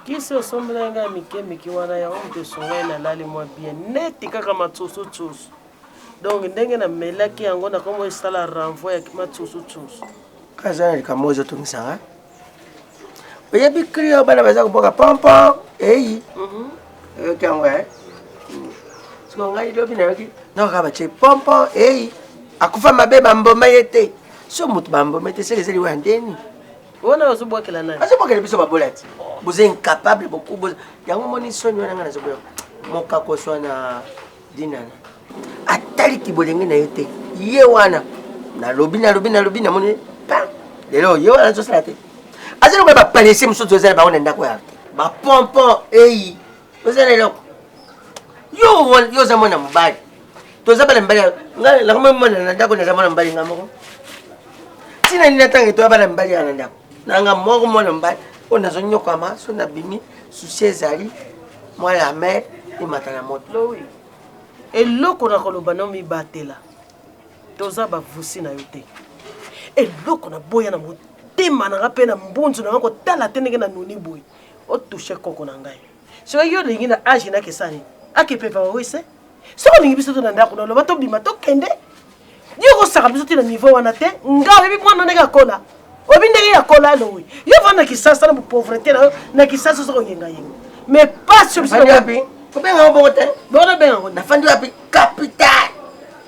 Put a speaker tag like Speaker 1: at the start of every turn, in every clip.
Speaker 1: Kiso sombranga miki wana ya onde songena lali mwa bien neti kaka matsusu tsusu donc ndenge na melaki yango na komo isala renvoi ya matsusu tsusu
Speaker 2: kaza likamozo tungisanga oye bikrio bana baza kuboka pompo eyi kyangwe siko ngai lobi na yoki na ka bache pompo eyi akufa mabeba mboma yete so mutu bamboma yete sele wandeni
Speaker 1: Ona ozubwakela nani?
Speaker 2: Azubwakela biso babolati. Vous êtes incapable beaucoup. Yango moni sonyo nanga na zobo. Moka ko swana dinana. Atali tibolenge na yote. Ye wana. Na lobi na moni. Pa. Lelo ye wana zo slate. Azelo ba palese muso zela ba ona ndako ya. Ba pompon eyi. Ozela lelo. Yo zamona mbali. Toza bala mbali. Ngala la kama mona na ndako na zamona mbali ngamoko. Sina nina tangi to bala mbali ya ndako. Nanga moko mwana mbali ona zonyo kama so na bimi susi ezali moi la mer imatana moto
Speaker 1: lowi eloko na koloba no mi batela toza ba vusi na yote eloko na boya na motema na ngape na mbunzu na ngako tala tenenge na nuni boy o toucher koko na ngai so yo lingi na age na kesani akepepa wese so lingi biso to na ndako na loba to bima to kende yo ko saka biso ti na niveau wana te ngawe bi mwana nega kola obindeki ya kola lowi yo vana kisasa na pauvreté na kisasa so yenga yenga mais pas sur ça
Speaker 2: yapi ko benga bote
Speaker 1: bona benga ngona
Speaker 2: fandi yapi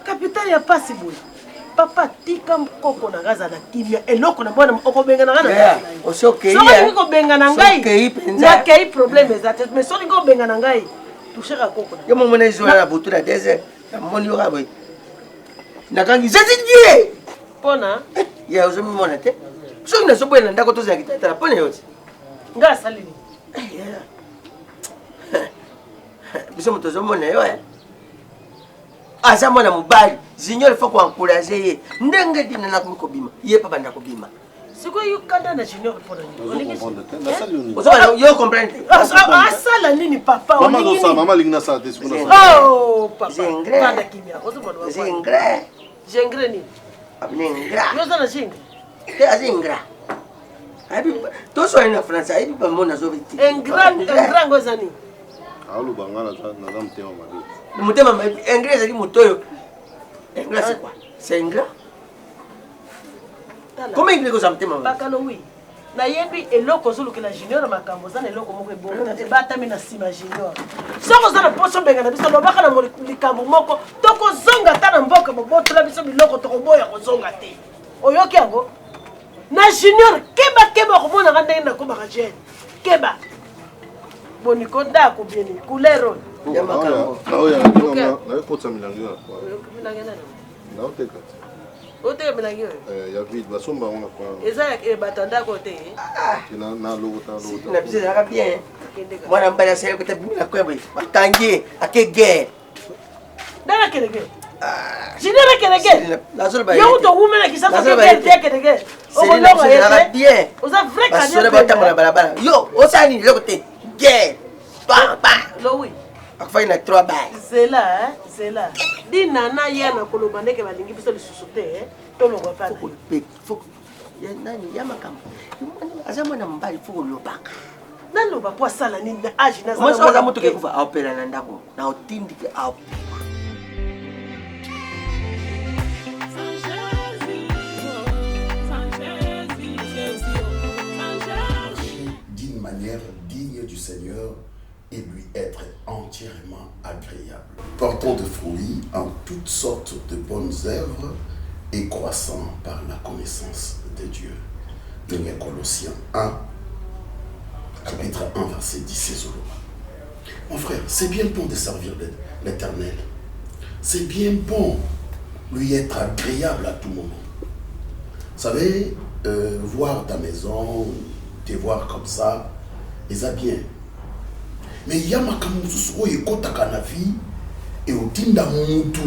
Speaker 1: capital ya pasi boy papa tika mkoko na gaza na kimia eloko na bwana oko benga na ngana
Speaker 2: osoke
Speaker 1: so ko benga na ngai na kei problème exact mais so ko benga na ngai touchera koko
Speaker 2: yo mo mona izo na butu na desert na moni yo raboy na kangi zezidie
Speaker 1: pona
Speaker 2: ya uzo mi mona te so na so bwana ndako to za kitata pona yote
Speaker 1: nga salini
Speaker 2: biso moto zo mona yo aza mwana mobali zinyo faut ko encourager ye ndenge dina na ko bima ye papa ndako bima
Speaker 1: siko yo kanda na junior pona ni
Speaker 2: yo comprendre
Speaker 1: asala nini papa
Speaker 3: mama lingna sa te siko
Speaker 1: oh papa kanda kimia ozo bona jengre ni
Speaker 2: abningra
Speaker 1: yo zana jengre
Speaker 2: te azingra abi to so ina France abi ba mona zo biti
Speaker 1: engra ngozani
Speaker 3: aulu bangala na za mtema mabi
Speaker 2: mutema engra zali motoyo engra c'est quoi c'est engra Comment il est que ça me témoigne?
Speaker 1: Bakalo oui. Nayebi eloko zolukela junior na makambo za na eloko moko ebongo na batami na sima junior. Soko za na poso benga na biso lobaka na likambo moko toko zonga ta na mboka boboto la biso biloko toko boya ko zonga te. Oyoki yango? Na junior keba ko mona ngande na ko ba jeune. Keba. Boniko nda ko bieni couleur.
Speaker 2: Ya makambo.
Speaker 3: Na kotsa milangi ya.
Speaker 1: Milangi na.
Speaker 3: Na oteka.
Speaker 1: Oteka milangi yo.
Speaker 3: Ya vide basomba on a quoi.
Speaker 1: Eza ya batanda côté.
Speaker 3: Na logo ta.
Speaker 2: Na biso ça va bien. Mwana mbala sele ko tabimila kwebe. Batangie akege.
Speaker 1: Dala kelege. Junior kelege.
Speaker 2: Lazolo ba.
Speaker 1: Yo to women ki sa ko kelege. O ko longa yete.
Speaker 2: Bien.
Speaker 1: Oza vrai ka
Speaker 2: Basole ba tamala balabala. Yo, osani loko te. Ge. Ba.
Speaker 1: Lo oui.
Speaker 2: Akufai na 3 bags.
Speaker 1: Zela, zela. Di nana yana koloba ndeke balingi biso lisusu te, to longo pa.
Speaker 2: Faut ya nani ya makambo. Aza mwana mbali faut lobaka.
Speaker 1: Naloba po sala nini na age na
Speaker 2: Moi ça moto ke kufa opera na ndako. Na otindi ke au.
Speaker 4: D'une manière digne du Seigneur et lui être entièrement agréable, portant de fruits en toutes sortes de bonnes œuvres et croissant par la connaissance de Dieu. Premier Colossiens 1, chapitre 1, verset 10 et Zolo. Mon frère, c'est bien bon de servir l'Éternel. C'est bien bon lui être agréable à tout moment. Vous savez, voir ta maison, te voir comme ça, et ça bien. Mais il y a ma camouflage, il y a na vie, et au tinda mutu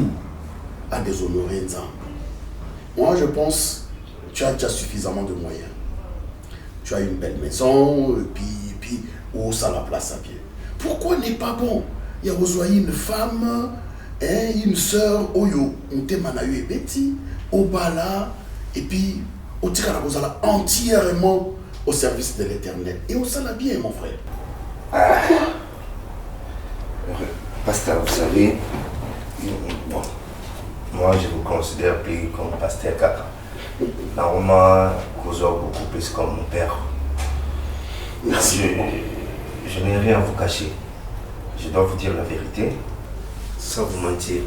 Speaker 4: à déshonorer Nzambe. Moi, je pense que tu as déjà suffisamment de moyens. Tu as une belle maison, et puis où ça la place à bien. Pourquoi n'est pas bon? Il y a besoin une femme, une soeur, oyo, on te manayu et beti, au bala, et puis au tika la entièrement au service de l'Éternel. Et on s'en a bien, mon frère.
Speaker 5: Pasteur, vous savez, bon, moi je vous considère plus comme pasteur Kaka. Normalement, vous êtes beaucoup plus comme mon père.
Speaker 4: Merci.
Speaker 5: Je n'ai rien à vous cacher. Je dois vous dire la vérité, sans vous mentir.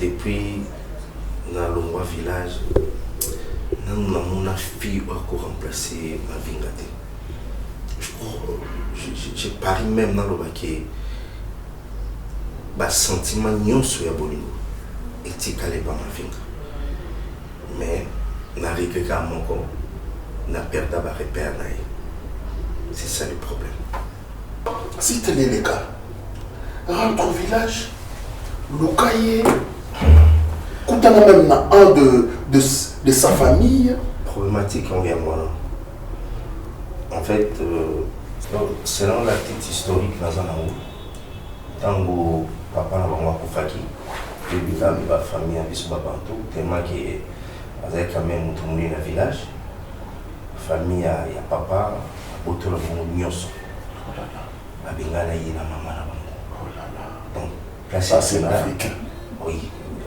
Speaker 5: Depuis dans le village, nous avons une fille qui a remplacé ma vie. Je parie même dans le baquet. Le sentiment nyonso ya bolingo etikale ba mavinga mais n'arrive qu'à mon corps n'a perdu ba repère naï. C'est ça le problème.
Speaker 4: Si tel est le cas, rentre au village, locailler, coutana même na un de sa famille.
Speaker 5: Problématique envers moi là. En fait, selon la petite historique dans un an, tango papa na bango akufaki ebika ba famille ya biso babantu tellement que azali quand même mutu munene na village famille ya papa abotola bango nyonso babengana ye na mama na bango. Donc place
Speaker 4: ça c'est l'Afrique.
Speaker 5: Oui,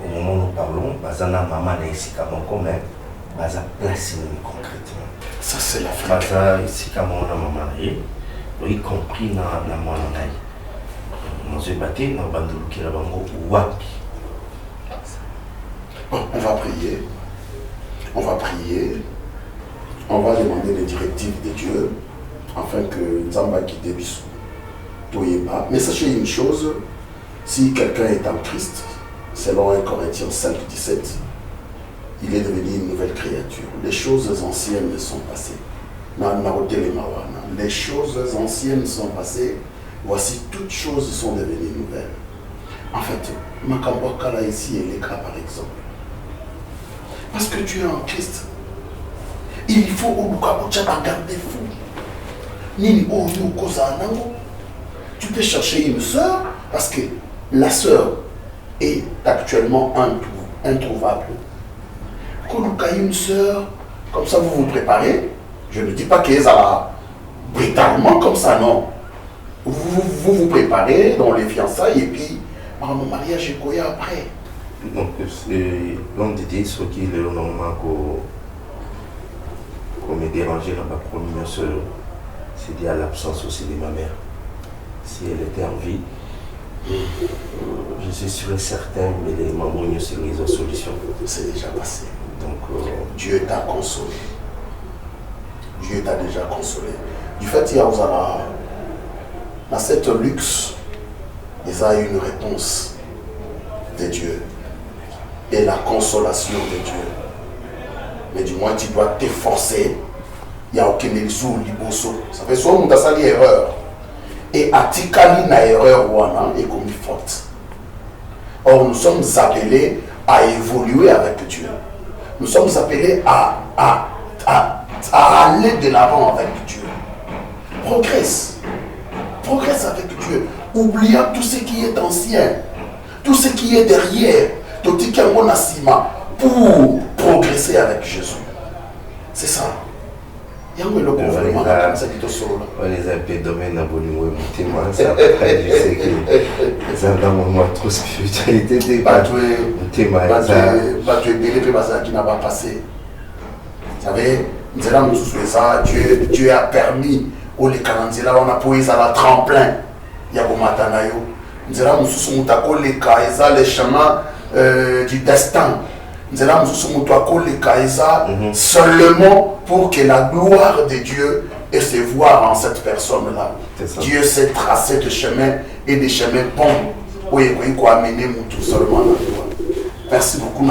Speaker 5: au moment où nous parlons baza na mama na esika moko mais baza place nini concrètement.
Speaker 4: Ça c'est l'Afrique.
Speaker 5: Baza esika moko na mama na ye y compris na mwana na ye. Bon,
Speaker 4: on va prier. On va prier. On va demander les directives de Dieu afin que Nzamba quitte Bissou. Mais sachez une chose, si quelqu'un est en Christ, selon 1 Corinthiens 5, 17, il est devenu une nouvelle créature. Les choses anciennes sont passées. Les choses anciennes sont passées. Voici, toutes choses sont devenues nouvelles. En fait, Makambokala ici est le cas par exemple. Parce que tu es en Christ. Il faut garder fou. Tu peux chercher une sœur parce que la sœur est actuellement introuvable. Quand une sœur, comme ça vous vous préparez. Je ne dis pas qu'elle a brutalement comme ça, non. Vous préparez dans les fiançailles et puis mon mariage est quoi après.
Speaker 5: Donc l'homme de Dieu, ce qui est le normalement qu'on me dérangeait là-bas. C'est dû à l'absence aussi de ma mère. Si elle était en vie, je suis sûr et certain, mais les mamans ont aussi une solution.
Speaker 4: C'est déjà passé.
Speaker 5: Donc,
Speaker 4: Dieu t'a consolé. Dieu t'a déjà consolé. Du fait, il y a dans cette luxe, il a une réponse de Dieu et la consolation de Dieu. Mais du moins, tu dois t'efforcer. Il n'y a aucun exo liboso. Ça fait souvent que tu as erreur. Et atikali na erreur wana et commis faute. Or, nous sommes appelés à évoluer avec Dieu. Nous sommes appelés à aller de l'avant avec Dieu. Progresse. Progresse avec Dieu. Oubliant tout ce qui est ancien. Tout ce qui est derrière. Tout ce qui est mon assima. Pour progresser avec Jésus. C'est ça. Il y a un gouvernement comme ça qui te solo.
Speaker 5: On les a un peu domaine dans le témoin. Ça après, je sais que c'est dans mon moment trop spiritualité. Tu es
Speaker 4: belé qui n'a pas passé. Vous savez, nous avons ça. Dieu a permis aux les calendriers on a posé à la tremplin. Il y a beaucoup matanayo. Nous avons les chemins du destin. Nous allons seulement pour que la gloire de Dieu et se voir en cette personne-là. Dieu s'est tracé de chemins et des chemins bons où il faut amener tout seulement. Merci beaucoup,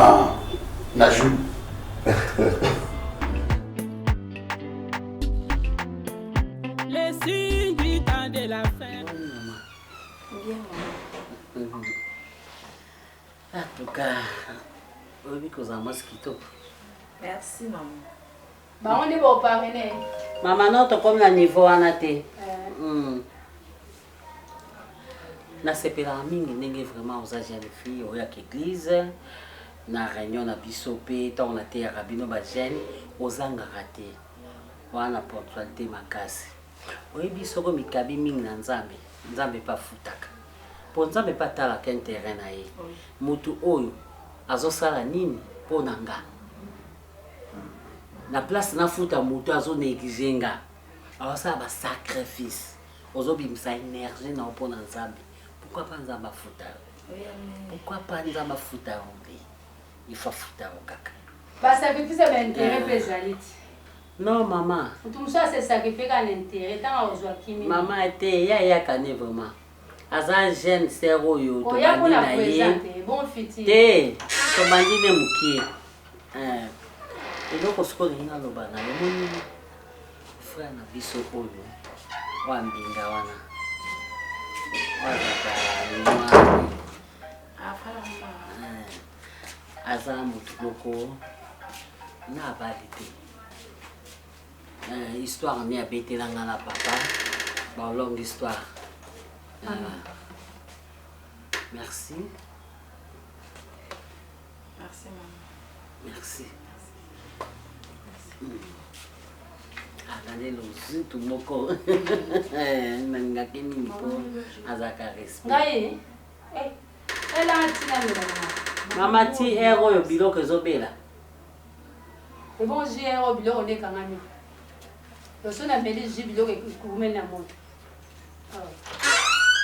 Speaker 4: Najou.
Speaker 6: Les signes du temps de la fin.
Speaker 7: Bien, maman. En tout cas, oui, que ça m'a quitté.
Speaker 8: Merci, maman.
Speaker 9: Bah, on est bon parrainer.
Speaker 7: Maman, non, tu comme le niveau en athée. Na sepela mingi ndenge vraiment aux jeunes filles au yak église na réunion na bisope tant on a été rabino ba jeune aux angaraté wana ponctualité makasi oyi bisoko mikabi mingi na nzambe pa futaka po nzambe pa tala ka intérêt na ye mutu oyo azosala nini po nanga na place na futa mutu azo négliger nga awasala ba sacrifice ozobimisa énergie na po na nzambe. Pourquoi pas Nzamba Futa? Pourquoi pas Nzamba Futa? Il faut Futa au caca.
Speaker 9: Bah, ça fait plus ça l'intérêt pésalit.
Speaker 7: Non, maman.
Speaker 9: Tout ça, c'est sacrifié à l'intérêt. Tant aux Joachim.
Speaker 7: Maman était, ya cané vraiment. Azan jeune sero yo.
Speaker 9: Oh, ya pour la présenter. Bon fiti.
Speaker 7: Té, to bandine mukie. Et donc, on se connaît dans le bana. Le monde, frère na biso oyo. Wambinga wana. Aza mutuloko na balité histoire ni abete la ngala papa bon longue histoire merci
Speaker 8: Merci, maman.
Speaker 7: merci Agane lozu tu moko nanga kemi po azaka respect
Speaker 9: ngai elle a tina
Speaker 7: mama ti ero yo biloko ezobela
Speaker 9: et bon j'ai un biloko ne kangami le son a mêlé j'ai biloko kumena na moto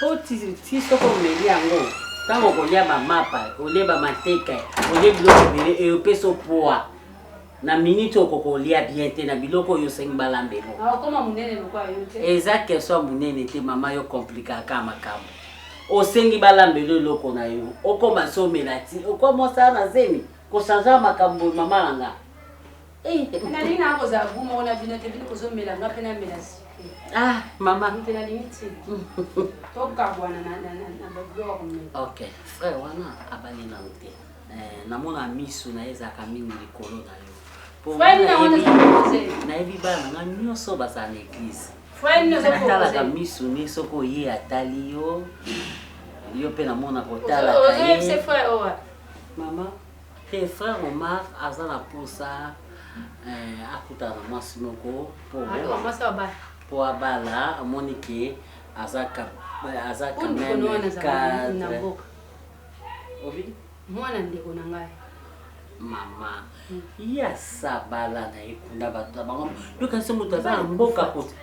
Speaker 7: po ti soko meli yango tango kolia ba mapa oleba mateka olie biloko bele e peso poa na minute okokolia bien te na biloko yo sengi balambelo
Speaker 9: koma munene lokwa yo te
Speaker 7: eza question munene te mama yo compliquer ka makambo osengi balambelo loko na yo okoma somela ti okoma sa na zemi ko changer makambo mama langa
Speaker 9: na nina ko za buma ona bina te bina ko somela ngape na melasi
Speaker 7: mama
Speaker 9: te na limite to ka bwana na bagoro me
Speaker 7: OK frère wana abali na nte namona misu na ezaka mingi likolo na yo nayebi bana nga nyonso baza na église natalaka misu ni soko ye atali yo mpe namona kotalaka ye mama te frère Omar aza na posa akutana na mwasi moko po abala amoni ke aza quand même cadre
Speaker 9: mwana ndeko na ngai
Speaker 7: Mama, ya sabala na ikunda bato bango. Yoka se mutu aza mboka kote.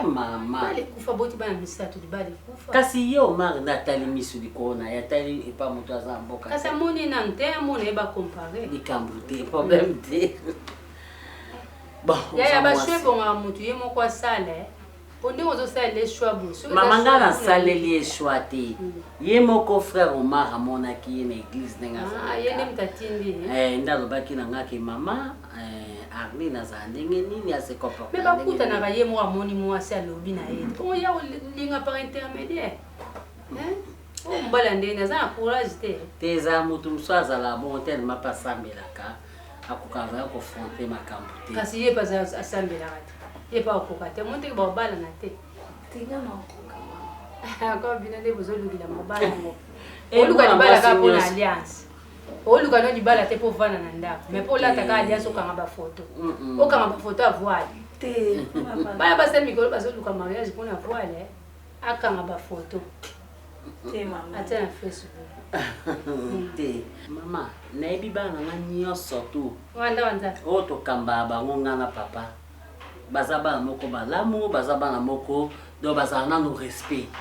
Speaker 7: Mama.
Speaker 9: Bale kufa boti bana misatu di bale kufa.
Speaker 7: Kasi yo mar na tali misu likona ya tali epa mutu aza mboka.
Speaker 9: Kasi moni na nte moni ba comparer.
Speaker 7: Likambu te problème te. Bon.
Speaker 9: Ya ba shwe bonga mutu ye moko asale. Ondi ozo sale les choix boussu.
Speaker 7: Mama ngana sale les choix te. Ye moko frère Omar amona ki na église nenga.
Speaker 9: Ah, ye nem tatindi.
Speaker 7: Ndalo baki na ngaki mama Arni na za ndenge nini ase comporter.
Speaker 9: Mais bakuta na ba ye mo amoni mo ase alobi na ye. Pour ya linga par intermédiaire. Hein? O mbala ndene za courage te.
Speaker 7: Teza mutu mswaza la bon tellement pas sambelaka. Akukava confronter makambo te.
Speaker 9: Kasi ye pas asambelaka te. Ye pas okokate monte ba bala na te.
Speaker 8: Tinga na okokama.
Speaker 9: Encore bina de bozo lubila mobala ngo. Oluka libala ka pona alliance. Oluka no libala te po vana na ndako. Mais po la taka alliance okanga ba photo. Okanga ba photo a voile.
Speaker 8: Te.
Speaker 9: Baya ba semi ko bazo luka mariage pona voile. Akanga ba photo.
Speaker 8: Te mama.
Speaker 9: Atena Facebook.
Speaker 7: Te mama nayebi bana nga nyonso tu.
Speaker 9: Wanda.
Speaker 7: O to kamba bango nga na papa. Baza bana moko balamu, baza bana moko do baza na no respect.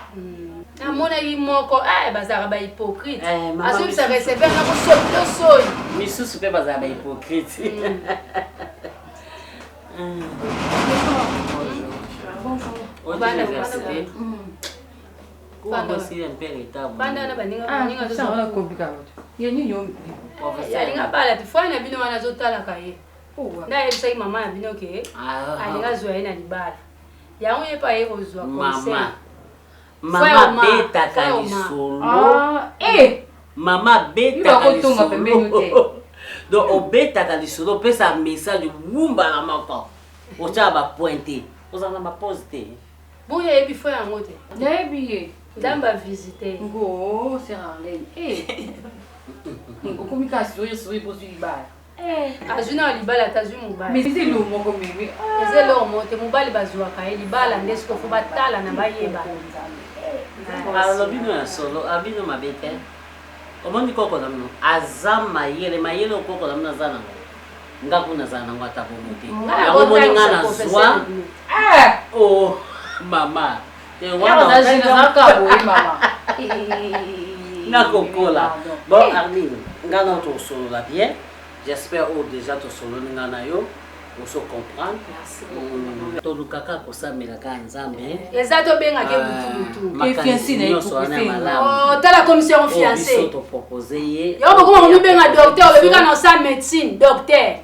Speaker 9: Amona yi moko baza ba hypocrite.
Speaker 7: Mama
Speaker 9: Asu sa recevoir na ko so soy.
Speaker 7: Misusu pe baza ba hypocrite.
Speaker 8: Bonjour.
Speaker 9: Bana
Speaker 7: université. Kwa si un peu retard.
Speaker 9: Banda na baninga zo.
Speaker 8: Ça va compliqué. Yeni yo.
Speaker 9: Ya linga bala tu fana bino wana zo tala kaye. Na yebisa mama ya bino ke. Alinga zo ina libala. Yango ye pa ye kozwa conseil.
Speaker 7: Mama beta kalisolo. Mama beta kalisolo. Donc obeta kalisolo pesa message wumba na mako. Ocha ba pointer. Ozana ba poster.
Speaker 9: Boya yebi fo yango te.
Speaker 8: Yebi.
Speaker 9: Damba visiter.
Speaker 8: Ngo Seranglen. Ngo komikasi zo yeso ipo su libala.
Speaker 9: Azuna libala tazu mobali.
Speaker 8: Mais c'est le moko mimi.
Speaker 9: C'est le mote mobali bazwa kaye libala ndesko fo batala na bayeba.
Speaker 7: Alors bino ya solo, abino mabete. Omoni koko namno. Azama yele mayele koko namna zana. Ngaku na zana ngata bomote. Ya omoni ngana zwa. Oh mama. Te wana
Speaker 8: zaka boy mama.
Speaker 7: Nakokola. Bon Arline, ngana to solo la bien. J'espère déjà to solo ngana yo. On se comprend. Merci beaucoup. To lukaka ko samela ka nzambe.
Speaker 9: Ezato benga ke butu.
Speaker 7: Ke fiancé na yo so na malamu.
Speaker 9: Oh, tala commission fiancé.
Speaker 7: Biso to proposer ye.
Speaker 9: Yo boko mo benga docteur, le bika na sa médecine, docteur.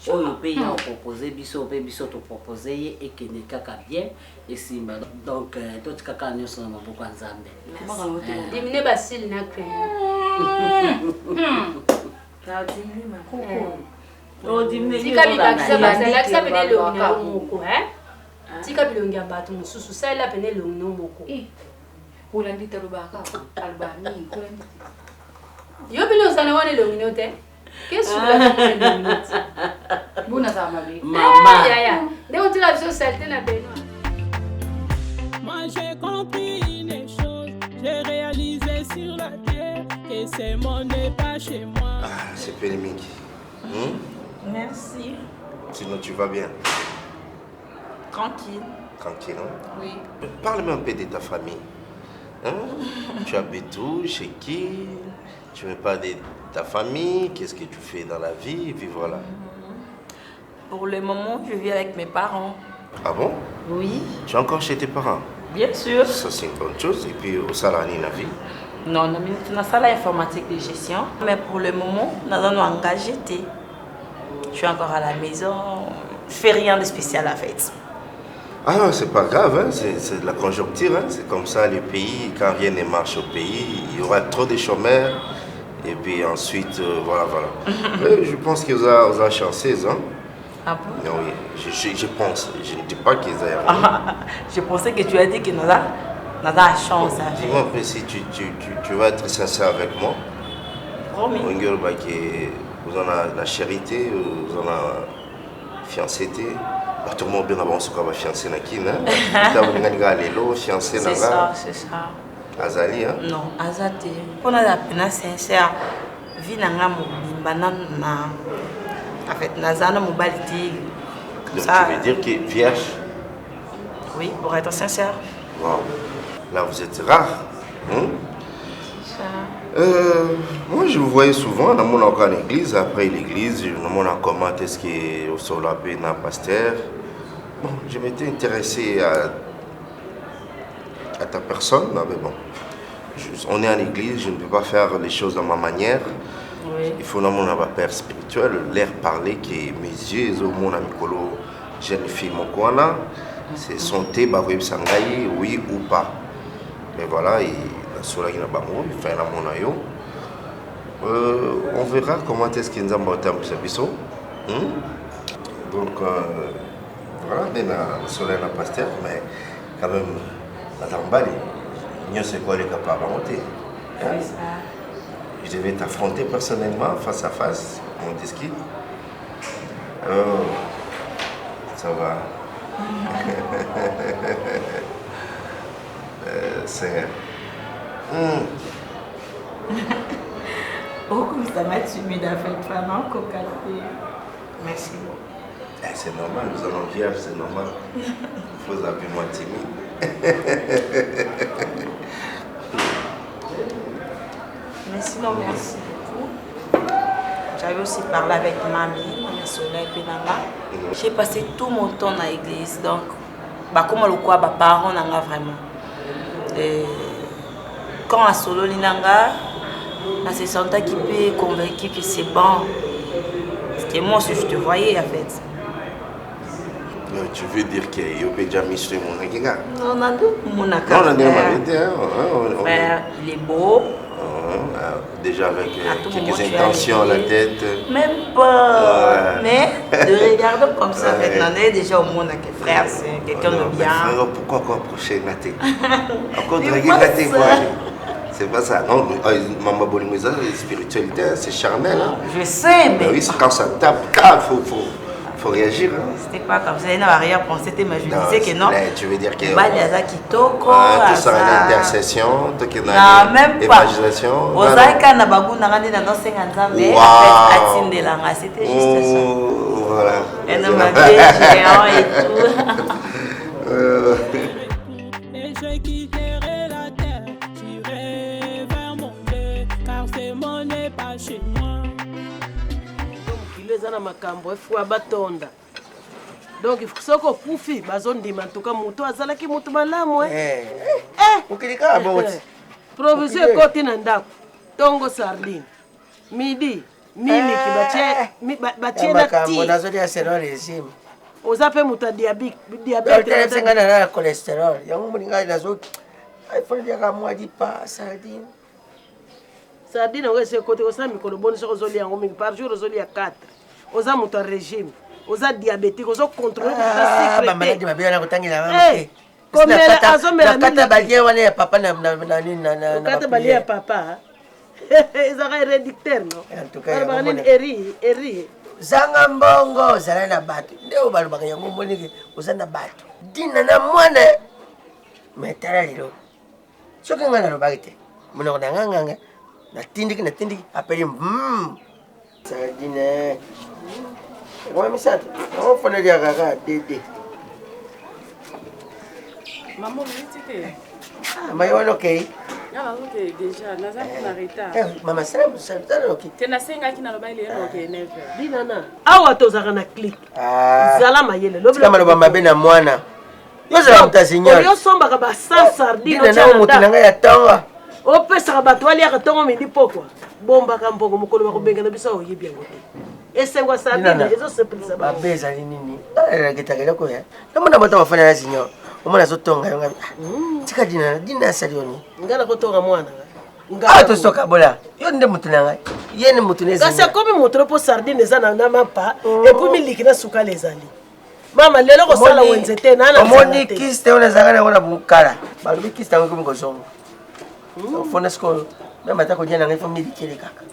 Speaker 7: Oyo pe ya proposer biso pe biso to proposer ye ekene kaka bien esimba. Donc to kaka nyoso na maboko nzambe.
Speaker 9: Dimine basil na pe.
Speaker 8: Na dimine ma koko.
Speaker 7: Oh dimine.
Speaker 9: Tika bibakisa basala kisa pene lo na moko, Tika bilongi ya bato mususu sala pene lo no moko.
Speaker 8: Kolandi talobaka albani kolandi.
Speaker 9: Yo bilo sana wane lo minote. Qu'est-ce que tu as
Speaker 8: Bona za mabe.
Speaker 7: Mama.
Speaker 9: Ya. Ndeko tila biso salte na Benoît.
Speaker 6: Moi j'ai compris les choses, j'ai réalisé sur la terre que c'est mon pas chez moi.
Speaker 5: Ah, c'est polémique.
Speaker 8: Merci.
Speaker 5: Sinon tu vas bien?
Speaker 8: Tranquille.
Speaker 5: Tranquille, hein?
Speaker 8: Oui.
Speaker 5: Parle-moi un peu de ta famille. Hein? Tu habites où? Chez qui? Tu me parles de ta famille, qu'est-ce que tu fais dans la vie, et puis voilà.
Speaker 8: Pour le moment, je vis avec mes parents.
Speaker 5: Ah bon?
Speaker 8: Oui.
Speaker 5: Tu es encore chez tes parents?
Speaker 8: Bien sûr.
Speaker 5: Ça c'est une bonne chose, et puis au salarié la vie?
Speaker 8: Non, on a une salle informatique de gestion, mais pour le moment, nous avons engagé. Je suis encore à la maison, je fais rien de spécial en fait.
Speaker 5: Ah non, c'est pas grave, hein? C'est de la conjoncture, hein? C'est comme ça le pays, quand rien ne marche au pays, il y aura trop de chômeurs. Et puis ensuite, voilà. Je pense qu'ils ont chanceuse, hein?
Speaker 8: Ah bon?
Speaker 5: Oui, je pense. Je ne dis pas qu'ils ont...
Speaker 8: Je pensais que tu as dit que nous avons la chance.
Speaker 5: Dis-moi un peu si tu vas être sincère avec moi.
Speaker 8: Promis.
Speaker 5: Vous en avez la charité, vous en avez fiancé. Tout le monde bien avant ce qu'on va fiancé na kin, hein? Fiancé na
Speaker 8: C'est ça.
Speaker 5: Azali, hein?
Speaker 8: Non, Azati. On a la peine sincère. vie nanga mobimba na en fait nazana mobilité.
Speaker 5: Donc ça, tu veux dire que vierge?
Speaker 8: Oui, pour être sincère.
Speaker 5: Wow. Là vous êtes rare. Hein? Moi je vous voyais souvent dans mon encore en église. Après l'église, je me demande comment est-ce que au sol la paix dans pasteur. Bon, je m'étais intéressé à ta personne, mais bon. On est en église, je ne peux pas faire les choses de ma manière.
Speaker 8: Oui.
Speaker 5: Il faut dans mon père spirituel, l'air parler que mes yeux, mon ami Kolo, jeune fille, mon coin c'est son thé, sangaï, oui ou pas. Mais voilà, il fait la monayo. On verra comment est-ce qu'il nous a monté un peu. Donc, voilà, on est dans le soleil à pasteur, mais quand même, la tambali. C'est quoi les capables à monter. Je devais t'affronter personnellement, face à face, mon disque. Oh, ça va. C'est...
Speaker 8: Oh, comme ça m'a timide avec femme en cocaté. Merci beaucoup.
Speaker 5: C'est normal, nous allons vierge, c'est normal. Il faut appeler moi timide.
Speaker 8: Mais sinon, merci beaucoup. J'avais aussi parlé avec mamie, Maman Soleil Pénanga. J'ai passé tout mon temps dans l'église. Donc, comme le quoi, parents n'anga vraiment. Et quand à Solo Linanga, on se sentait qui peut convaincu que c'est bon. C'était moi aussi, je te voyais en fait.
Speaker 5: Tu veux dire qu'il y a déjà mis sur mon gars?
Speaker 8: Non, on a dit mon
Speaker 5: Non, on a dit
Speaker 8: il est beau.
Speaker 5: Déjà avec quelques intentions à la tête.
Speaker 8: Même pas. Mais de regarder comme ça, on est déjà au monde avec frère, c'est quelqu'un de bien.
Speaker 5: Frère, pourquoi approcher Naté? Encore draguer Naté, quoi. C'est pas ça. Non, Maman Bolingoza, la spiritualité, c'est charnel. Hein.
Speaker 8: Je sais, mais.
Speaker 5: Oui, quand ça tape, faut réagir. Hein.
Speaker 8: C'était pas comme ça. Il n'avait rien pensé, mais je disais que non.
Speaker 5: Tu veux dire que.
Speaker 8: Kitoko.
Speaker 5: Tout ça, l'intercession, tout qui est
Speaker 8: dans
Speaker 5: l'évangélisation.
Speaker 8: Osaka na bagu na ngandi na no senga nzambe. Atindela, c'était juste ça.
Speaker 5: Voilà.
Speaker 8: Un homme géant et tout.
Speaker 6: Et je quitterai la terre, j'irai vers mon Dieu, car c'est mon n'est pas chez moi.
Speaker 1: Eza na makambo efua batonda donc soko okufi bazondima ntuka mutu azalaki mutu malamu
Speaker 2: ukilika boti
Speaker 1: provision ekoti na ndako tongo sardine midi miliki batie na ti
Speaker 2: nazolia serolesime
Speaker 1: oza mpe mutu ya diabete
Speaker 2: ngana na cholesterol yango moningai nazo aifoliaka mwadi pa sardine
Speaker 1: sardine oyo esi ekoti osala mikolo boni soki ozolia yango mingi par jour ozolia 4 oza moto ya régime oza diabétique ozocontrôle
Speaker 2: bamaladi mabe wana kotangela
Speaker 1: azomela
Speaker 2: balie wana ya papa
Speaker 1: okata balie ya papa ezaka hérédictaire no eri
Speaker 2: zanga mbongo ozala na bato nde oyo balobaka yango moniki oza na bato dina na mwana metala lelo soki nga nalobaki te monoko na nganganga natindiki apeli sardine ekoma misato yango foneliaka kaka dede mayi wana okei mama salanoki
Speaker 1: dinana awa tozalaka na clique zala mayele
Speaker 2: tika maloba mabe na mwana yozala moto asignal
Speaker 1: oyosombaka ba100 sardine
Speaker 2: dinana moto na ngai ya tonga
Speaker 1: opesaka bato baliaka ntongo midi pokwa bombaka mbongo mokolo bakobengana biso oyebi yango te esengwa sardine ezosepelisa
Speaker 2: babe ezali nini alelagetaka eloko ya namona bato bafana na signal omona azotonga yo ngabi tika dina asali yoni
Speaker 1: nga nakotonga mwana
Speaker 2: awa tosoka bola yo nde motu na ngai ye nde motu
Speaker 1: kasi akomi moto mpo sardine eza na mapa epui miliki na sukala ezali mama lelo kosala wenze te
Speaker 2: omoni kiste oyo nazalaka nango na bokala balobi kiste yango ekomi kozonga ofona sikoyo meme ata kolia na ngai fo miliki ele kaka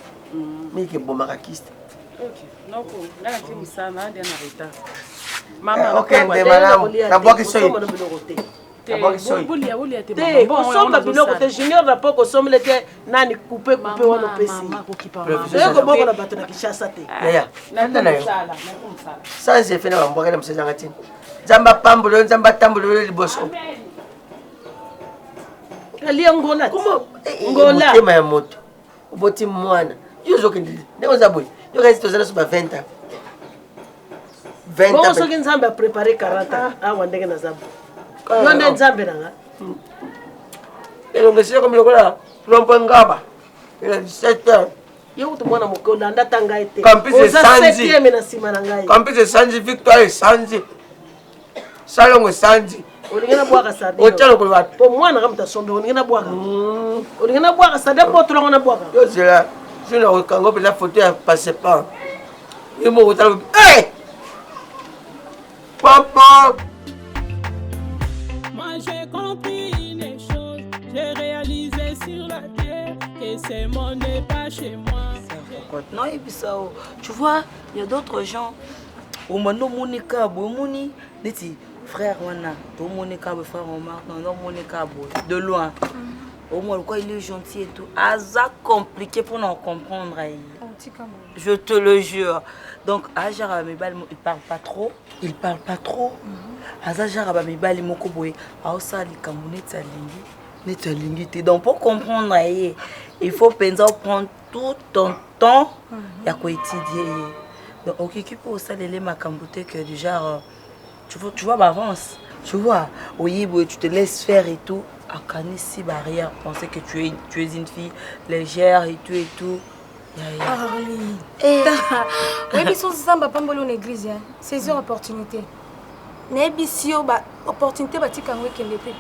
Speaker 2: miliki ebomaka kiste okende malamu nabwaki soyi
Speaker 1: te kosomba biloko te junior na po kosomele te nani coupe wana opesi oyo koboko na bato na Kinshasa te
Speaker 2: sans effet na bambwaka na moseza nga ntina nzambe apambula yo nzambe atambola yo liboso
Speaker 1: alia ngola
Speaker 2: motema ya moto oboti mwana yo ozokende ndenge oza boye yo kasi tozala so ba 20 ans
Speaker 1: bongo soki nzambe aprépare 40 ans awa ndenge na zambo yo nde nzambe nanga
Speaker 2: elongo esili komi lokola lompo ngaba ela 17 heures
Speaker 1: yo kutu mwana moke olanda ta ngai te
Speaker 2: Campus
Speaker 1: oza
Speaker 2: esanzi.
Speaker 1: 7e na nsima na ngai
Speaker 2: campus esanzi victoire esanzi salongo esanzi
Speaker 1: olingi na bwaka sardine
Speaker 2: otya lokolo bato
Speaker 1: po mwana kamuta sombe olingi na bwaka olingi na bwaka sardine po tolongo na bwaka
Speaker 2: yo zela sina okanga mpenza foto ya passeport ye moko otala papa.
Speaker 6: Moi j'ai compris une chose, j'ai réalisé sur la terre que c'est mon n'est pas chez moi.
Speaker 8: Non, et puis ça, tu vois, il y a d'autres gens. Au moment où Monica, Moni, dit frère Wana, tout Monica, frère Omar, non, Monica, de loin. Au moins, quoi, il est gentil et tout. Aza compliqué pour nous comprendre. Je te le jure. Donc, Aja il parle pas trop. Il parle pas trop. Aza Mibali Mokoboy, Aosa Likamuneta Lingi, Neta Lingi. Donc, pour comprendre, il faut prendre tout ton temps. Il y a quoi étudier. Donc, ok, qui peut aussi aller ma camboute que du genre, tu vois, avance. Tu vois, oui, tu te laisses faire et tout. À Canissi barrière, penser que tu es une fille légère et tout.
Speaker 9: Arline. Oui, mais son samba pambolo l'église, c'est une opportunité. Nebisio ba opportunité ba tika ngwe kelepe.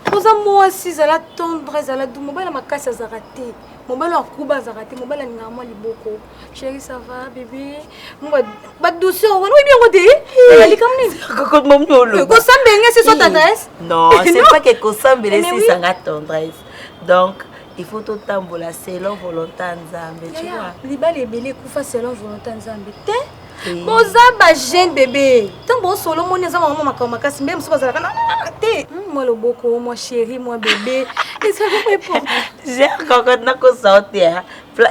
Speaker 9: Poza moi si zala tendresse zala du mobile makasi azarate. Mobile akuba azarate, mobile ngamo liboko. Chérie, ça va bébé? Moi ba douceur, oui bien côté. Elle comme ni.
Speaker 8: Kokot mom nyolo.
Speaker 9: Ko sambenge c'est son tendresse?
Speaker 8: Non, c'est pas que ko sambele c'est sa tendresse. Donc il faut tout tambola selon volonté nzambe, tu vois.
Speaker 9: Libali ebele kufa selon volonté nzambe. Te boza ba jeune bébé. Tant bon solo moni za maman makama kasi même so bazala kana te. Moi le boko, moi chérie, moi bébé. Et ça va répondre.
Speaker 8: J'ai encore na ko sortir.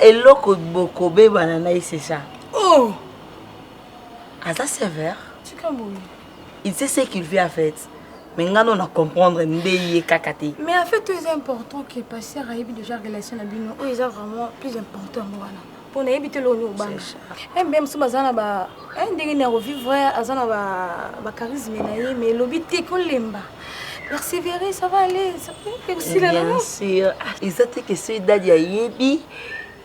Speaker 8: Eloko boko be banana c'est ça.
Speaker 9: Oh.
Speaker 8: Asa sévère.
Speaker 9: Tu comprends?
Speaker 8: Il sait ce qu'il fait en fait. Mais on a comprendre ndeye kakate.
Speaker 9: Mais en fait, c'est important que passer à déjà relation avec nous. C'est vraiment plus important moi. Pour éviter le urbain. Et même si bazana ba un dernier revivre azana ba charisme mais l'obité qu'on lemba. Persévérer, ça va aller, ça peut aussi là.
Speaker 8: Bien sûr. Ils ont que c'est d'adia yebi.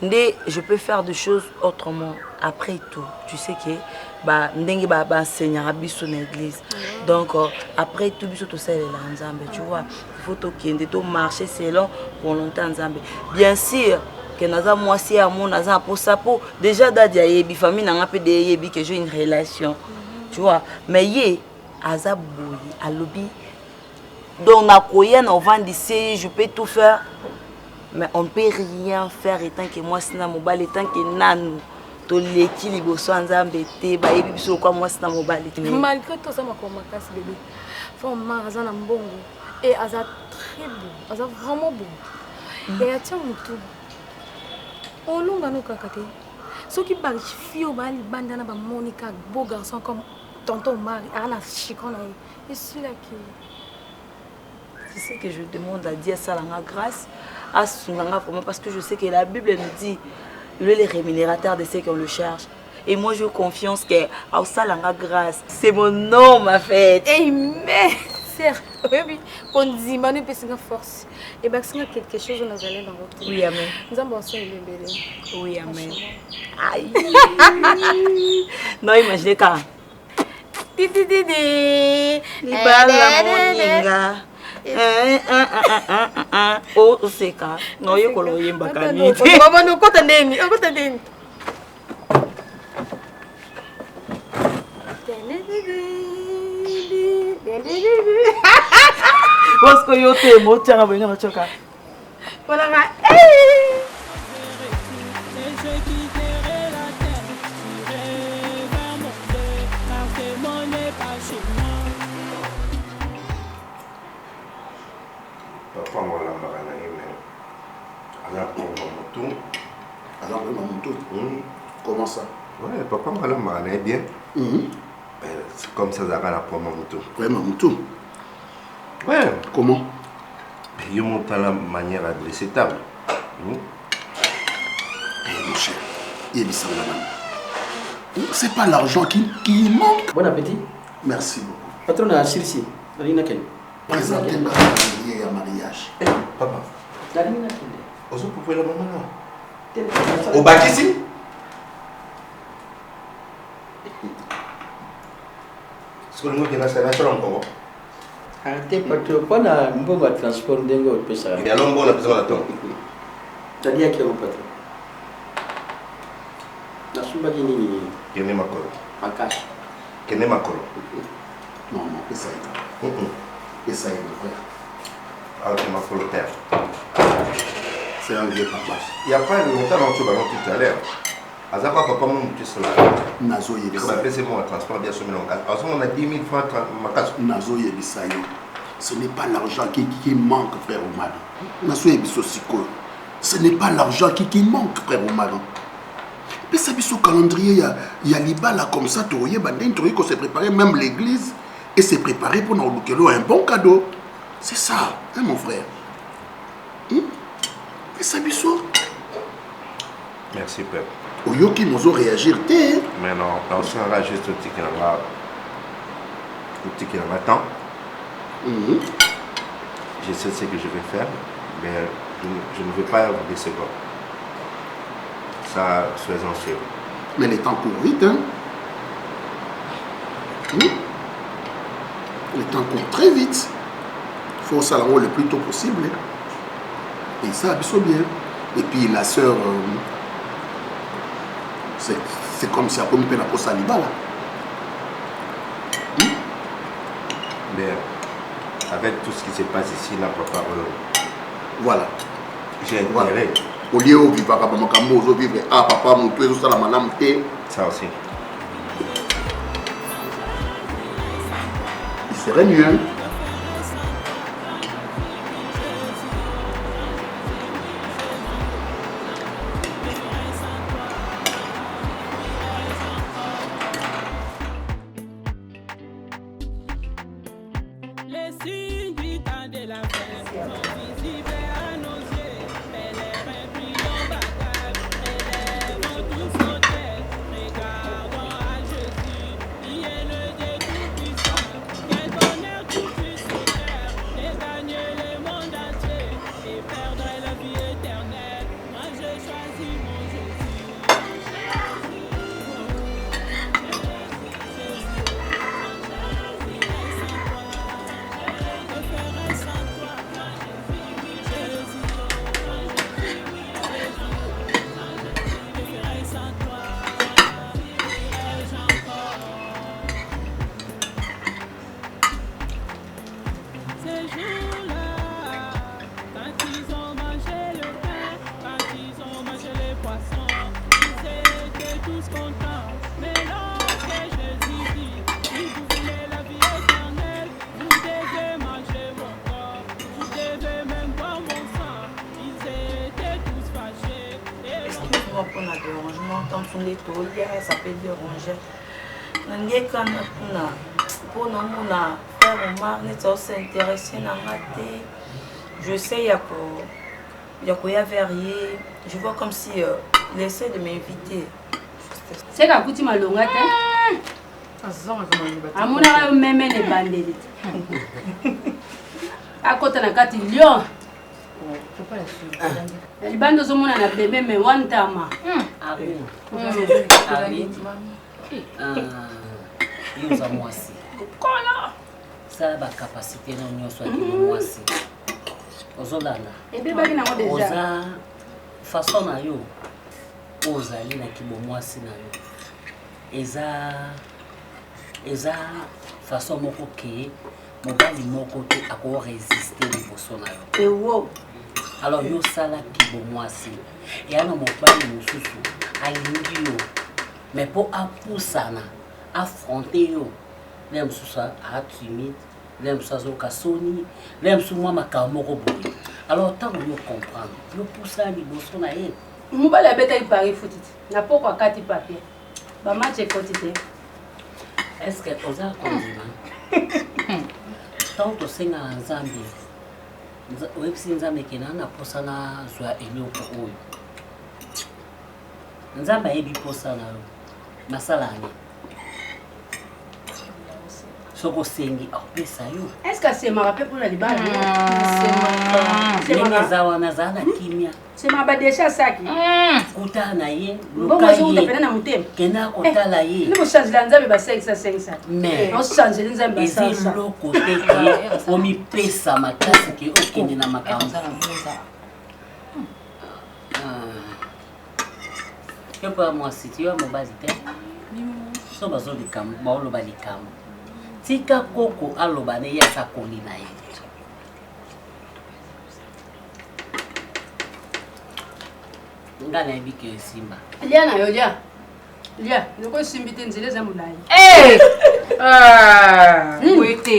Speaker 8: Je peux faire des choses autrement après tout. Tu sais que ndenge ba enseigner à biso na église. Donc après tout biso tout ça les nzambe, tu vois. Il faut tokende to marcher selon volonté nzambe. Bien sûr que naza moi si à mon naza pour ça pour déjà dadia yebi famille na ngape de yebi que j'ai une relation. Tu vois, mais yé aza boyi à lobby. Donc na koyen on vend d'ici, je peux tout faire. Mais on ne peut rien faire étant que moi c'est na mobile étant que nanou to leki liboso nzambe te ba yebi biso kwa moi c'est na mobile.
Speaker 9: Malgré tout ça ma komakasi bébé. Faut maraza na mbongo et aza très beau, aza vraiment beau. Et atia mutu. On longa no kakate. Ceux qui parlent fio ba libanda na ba Monica beau garçon comme tonton Mari ana chikona et celui-là qui
Speaker 8: c'est ce que je demande à Dieu ça la grâce à Sunganga vraiment parce que je sais que la Bible nous dit il est le rémunérateur de ceux qui le cherche. Et moi j'ai confiance que à ça la grâce c'est mon nom ma fête.
Speaker 9: Amen. Certes. Oui, qu'on dit manu peut se force. Et ben c'est quelque chose nous allons dans votre.
Speaker 8: Oui amen.
Speaker 9: Nous avons besoin de bébé.
Speaker 8: Oui amen. Aïe. Non imaginez quand. Libala moninga. Oh, c'est ça. Non, il y a que l'on y est
Speaker 9: Maman, nous comptons d'ennemis. On compte d'ennemis.
Speaker 8: Parce que yo te mo tiens avec nous choka.
Speaker 9: Voilà.
Speaker 3: Ouais, papa m'a là, bien. C'est comme ça, ça va la pour Mamoutou.
Speaker 4: Ouais, Mamoutou.
Speaker 3: Ouais.
Speaker 4: Comment?
Speaker 3: Il monte à la manière à dresser table.
Speaker 4: Mon cher, c'est pas l'argent qui manque.
Speaker 10: Bon appétit.
Speaker 4: Merci beaucoup.
Speaker 10: Patron a Chirsi.
Speaker 4: Présentez-moi un mariage.
Speaker 3: Papa. Vous pouvez la maman là.
Speaker 10: Au bac ici?
Speaker 3: Est-ce que nous avons un seul encore?
Speaker 10: Arrêtez, patron. Pas un bon transport d'engo au pêcheur.
Speaker 3: Il y a longtemps on a besoin d'attendre.
Speaker 10: T'as dit à qui est mon patron? La souba qui n'est
Speaker 3: Qui n'est ma colo?
Speaker 10: pas cash.
Speaker 3: Qui n'est ma colo?
Speaker 4: Non, essaye. Essaye, mon frère.
Speaker 3: Alors, c'est ma colo terre.
Speaker 4: C'est un vieux papa.
Speaker 3: Il n'y a pas longtemps dans le ballon tout à l'heure. Azapa papa mon petit cela.
Speaker 4: Nazo Yebisa.
Speaker 3: C'est mon transport bien sûr mais on a 10 000 francs ma casse.
Speaker 4: Nazo Yebisa. Ce n'est pas l'argent qui manque, frère Omar. Nazo Yebisa Siko. Ce n'est pas l'argent qui manque, frère Omar. Mais ça au calendrier, il y a l'Iba là comme ça, tu qu'on s'est préparé, même l'église, et s'est préparé pour nous donner un bon cadeau. C'est ça, hein, mon frère. Mais ça
Speaker 3: Merci père.
Speaker 4: Oyo qui nous a réagi.
Speaker 3: Mais non, on sera juste au petit qui en a temps. Je sais ce que je vais faire, mais je ne veux pas vous décevoir. Ça, soyez-en sûrs.
Speaker 4: Mais les temps courent vite, hein. Les temps courent très vite. Il faut ça le plus tôt possible. Hein. Et ça, c'est bien. Et puis la sœur, c'est comme si elle peut la poste à l'Iba là.
Speaker 3: Mais avec tout ce qui se passe ici, là, papa,
Speaker 4: voilà.
Speaker 3: J'ai intérêt.
Speaker 4: Voilà. Au lieu où vivre à Makambo, vivre à papa, mon toit, ça la madame,
Speaker 3: ça aussi.
Speaker 4: Il serait mieux. Hein?
Speaker 8: Ça peut déranger. Pour nous, frère Omar, nous s'intéresser je sais qu'il y a verrier. Je vois comme si il essaie de m'inviter.
Speaker 11: C'est qu'à côté ma longue à mon avis, même les bandits. À côté de la carte lion. Les bandes sont mon bébé, mais one time.
Speaker 7: Ah oui. Nous avons aussi. Ça la capacité de nous soigner aussi. Ozolana.
Speaker 11: Et bien, il y a déjà.
Speaker 7: Façon na yo. Ozali na kibomwasi na yo. Eza façon moko ke mobali moko te ako résister liboso na yo.
Speaker 8: Et wow.
Speaker 7: Alors yo sala kibomwasi. Et ana mobali mosusu alingi yo. Mais pour apusana, affronter yo. L'aime sous ça à timide, l'aime sous ça au soni, l'aime sous moi ma kamoro boy. Alors tant que nous comprendre, nous poussons les bossons na yé.
Speaker 11: Mobali a bête à y pari foutit. N'a pas quoi carte papier. bamatch ekoti te.
Speaker 7: Est-ce que oza kondima ntango tosengaka nzambe oyebisi nzambe ekena na posa na zwa eloko oyo nzambe ayebi posa na yo masala ani soki osengi akopesa yo
Speaker 11: Est-ce que asemaka mpe mpona libala
Speaker 7: ndenge eza wana azala na kimia
Speaker 11: semaka badesha asaki
Speaker 7: kutala na ye
Speaker 11: mbongo ozokuta pena na motema
Speaker 7: kenda kotala ye
Speaker 11: ni kochangela nzambe basengisa
Speaker 7: mais
Speaker 11: ochangele nzambe
Speaker 7: eza eloko te ke omipesa makasi ke okende na makambo yo mpo ya mwasi ti yo ya mobali te so baoloba likambo tika koko aloba ne ye asakoli na ye nga nayebi ke esimba
Speaker 11: lia na yo lia loko esimbi te nzela eza molai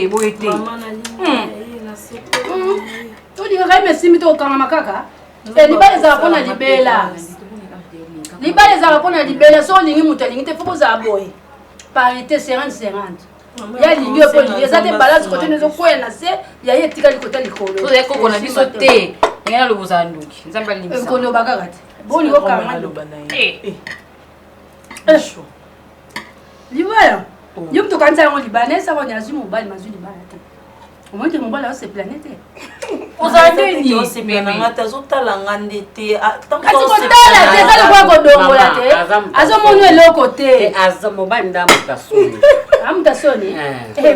Speaker 11: boye te tolingaka ye mesimbi te kokangama kaka libala ezala mpo na libela libala ezala mpo na libela so olingi moto alingi te fo bozala boye parité 50-50 ya lingi opo lingi eza te balance kote nezokwela na se ya ye etikali kota likolo
Speaker 8: tozali koko na biso te ndenge nalobozala ndoki nzambe alimbisa
Speaker 11: ekoloba kaka te bolingi okanga libala yo moto okanisa yango libala naesaka ni azwi mobali mazwi libala te omonike mobali aosepelane te
Speaker 8: ozala ndeni
Speaker 12: azotala nde te
Speaker 11: kasi kotala te eza lokola kodongola te azomoni eloko te
Speaker 7: mobali nda moto asoni
Speaker 11: amutu asoni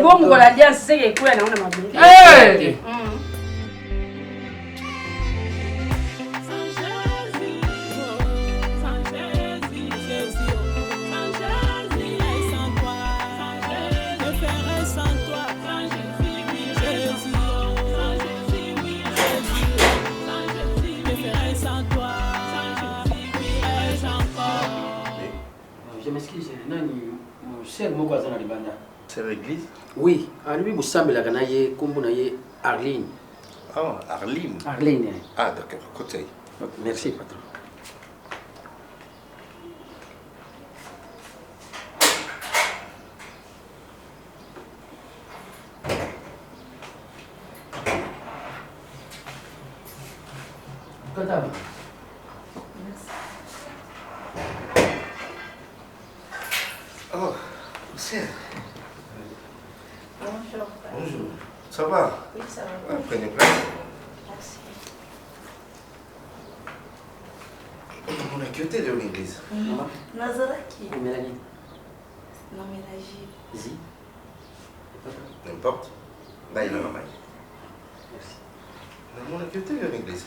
Speaker 11: bomokola alliance seke ekwela nango na mabele
Speaker 10: Je m'excuse, c'est mon voisin à Libanda.
Speaker 3: C'est l'église?
Speaker 10: Oui, lui, vous semblez la ganaille, comme vous n'avez Arline.
Speaker 3: Ah, Arline.
Speaker 10: Arline.
Speaker 3: Ah, d'accord, côté.
Speaker 10: Merci, patron. Madame.
Speaker 3: Oh, c'est.
Speaker 12: Bonjour.
Speaker 3: Bonjour. Ça va?
Speaker 12: Oui, ça va.
Speaker 3: Ah, prenez place.
Speaker 12: Merci.
Speaker 3: On a quitté de l'église.
Speaker 12: Nazaraki.
Speaker 10: Mélanie.
Speaker 12: Non, Mélagie.
Speaker 10: Zi.
Speaker 3: N'importe. Là, il a la main.
Speaker 10: Merci.
Speaker 3: On a quitté de l'église.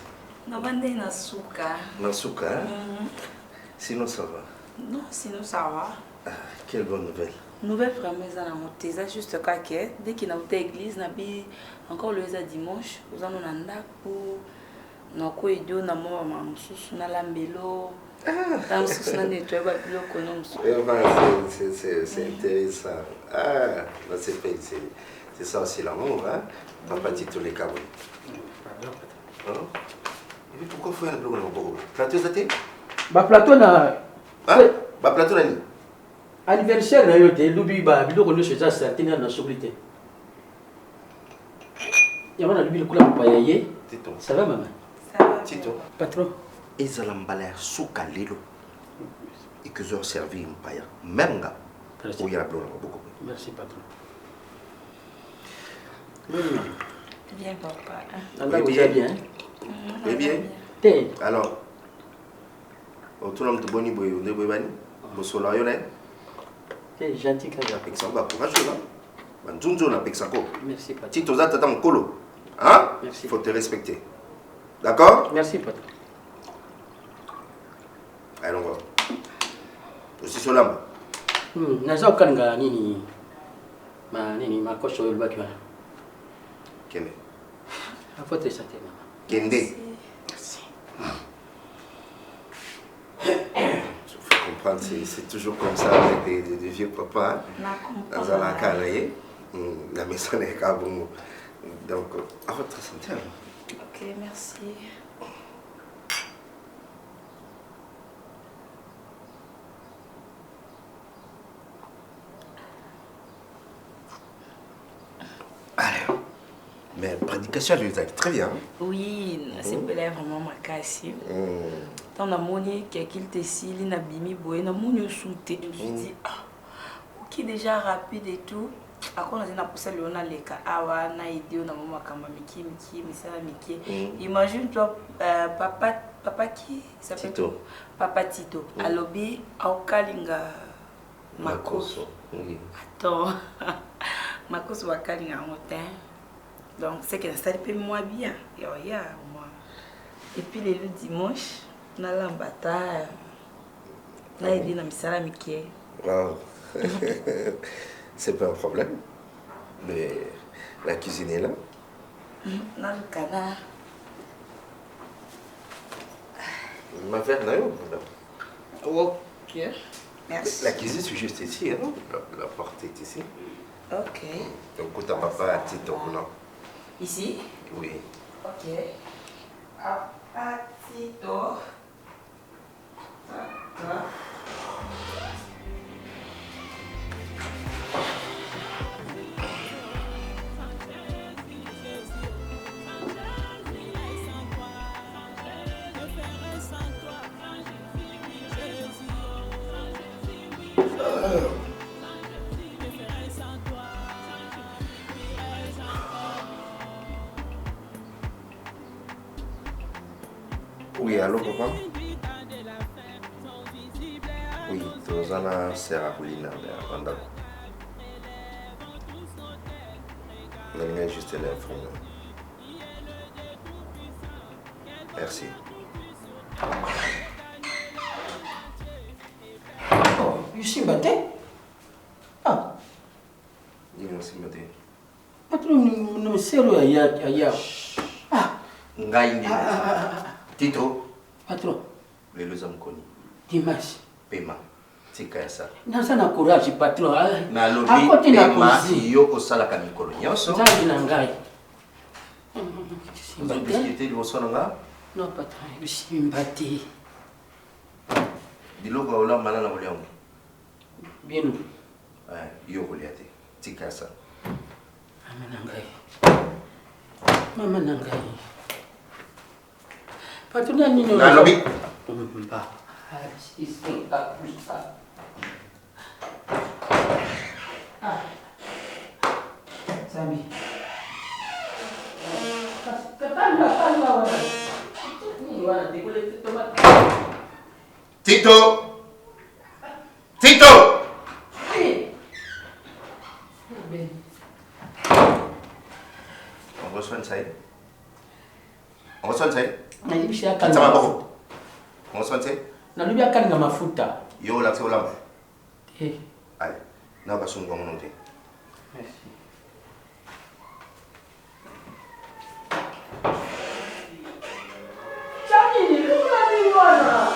Speaker 12: Nabande na suka.
Speaker 3: Nasuka, hein? Sinon, ça va.
Speaker 12: Non, sinon ça va.
Speaker 3: Ah, quelle bonne nouvelle.
Speaker 12: Nouvelle vraiment ça na monté ça juste quoi que dès qu'il a été église na bi encore le dimanche nous allons na ndako na ko edio na mama mamsusu na lambelo dans ce na nettoyer ba biloko non
Speaker 3: C'est intéressant. Ah, là, c'est ça aussi l'amour, hein? Papa dit tous les câbles. Hein? Et puis pourquoi faut y aller au plateau ça t'est?
Speaker 10: Bah plateau na.
Speaker 3: Hein? Bah plateau na ni.
Speaker 10: Anniversaire na yo te lubi ba biloko no chez ça tenir na sobrité. Yama na lubi kula pa yaye.
Speaker 3: Tito.
Speaker 10: Ça va maman?
Speaker 12: ça va.
Speaker 3: Tito.
Speaker 10: Patron.
Speaker 3: Ezala mbala suka lelo. Et que j'ai servi un paya. Même gars. Où il y a beaucoup.
Speaker 10: Merci patron.
Speaker 12: Bien papa.
Speaker 10: Anda vous allez bien?
Speaker 3: Eh bien.
Speaker 10: Té.
Speaker 3: Alors. Tout le monde te boni boy, on est boy bani. Bo sola yo né.
Speaker 10: Té gentil quand
Speaker 3: Avec ça va courageux là. Banzunzo na pexako.
Speaker 10: Merci patron.
Speaker 3: Tito za tata mkolo. Hein?
Speaker 10: Merci.
Speaker 3: Il faut te respecter. D'accord?
Speaker 10: Merci patron.
Speaker 3: Allez, on va. Aussi sur l'âme.
Speaker 10: Naza okanga nini? Ma coche au baki wana.
Speaker 3: Kende.
Speaker 10: À votre santé maman.
Speaker 3: Kende.
Speaker 12: Merci.
Speaker 3: Il faut comprendre, c'est toujours comme ça avec des vieux papas. Dans un canaille. La maison est à bon. Donc, à votre santé.
Speaker 12: Ok, merci.
Speaker 3: Mais prédication, elle est très bien.
Speaker 12: Oui, c'est vraiment ma casse. Tant d'amonie qu'il te s'il n'a bimi boy n'a mon souté. Je me dis qui déjà rapide et tout. À quoi on a poussé le on a les cas awa na idio na maman kamba miki misala miki. Imagine toi papa qui s'appelle
Speaker 3: Tito.
Speaker 12: Papa Tito. À lobby au kalinga makoso. Attends. Makoso wa kalinga motin. Donc c'est que ça peut moi bien. Ya moi. Et puis le dimanche na lambata na idi na misala miki.
Speaker 3: C'est pas un problème. Mais la cuisine est là.
Speaker 12: Dans le canard.
Speaker 3: Ma verre là,
Speaker 12: ok. Merci.
Speaker 3: La cuisine, c'est juste ici. Hein? La porte est ici.
Speaker 12: Ok.
Speaker 3: Donc, tu as papa Tito, non?
Speaker 12: Ici?
Speaker 3: Oui.
Speaker 12: Ok. Papa Tito.
Speaker 3: Oui, allô, papa? Oui, Tozana Serra Hulina, Randa. On a juste l'informer. Merci.
Speaker 10: Oh, you see Mbate? Ah.
Speaker 3: You see Mbate?
Speaker 10: Patron, no sero ya. Ah.
Speaker 3: Ngai Tito.
Speaker 10: Patron.
Speaker 3: Les deux hommes connus.
Speaker 10: Dimanche.
Speaker 3: Pema. Tika ça.
Speaker 10: Nasa na courage patron.
Speaker 3: Na lobi pema yo osala ka mikolo nyonso.
Speaker 10: Nzambi na ngai.
Speaker 3: Vous discutez de vos sonanga?
Speaker 10: Non patron, you see Mbate.
Speaker 3: Biloko ola malana oliamo.
Speaker 10: Bien.
Speaker 3: Yo oliate. Tika ça.
Speaker 10: Mama nangai. Patuna nini?
Speaker 3: Na lobi.
Speaker 10: Mba. Sambi.
Speaker 3: Tito. Tito. On reçoit une saïd. On reçoit une saïd. On reçoit une saïd.
Speaker 10: Nalubi akalinga mafuta.
Speaker 3: Yo la tse olamba.
Speaker 10: Eh.
Speaker 3: Allez. Na ba sungo mononte.
Speaker 10: Merci. Chani ni lula ni wana.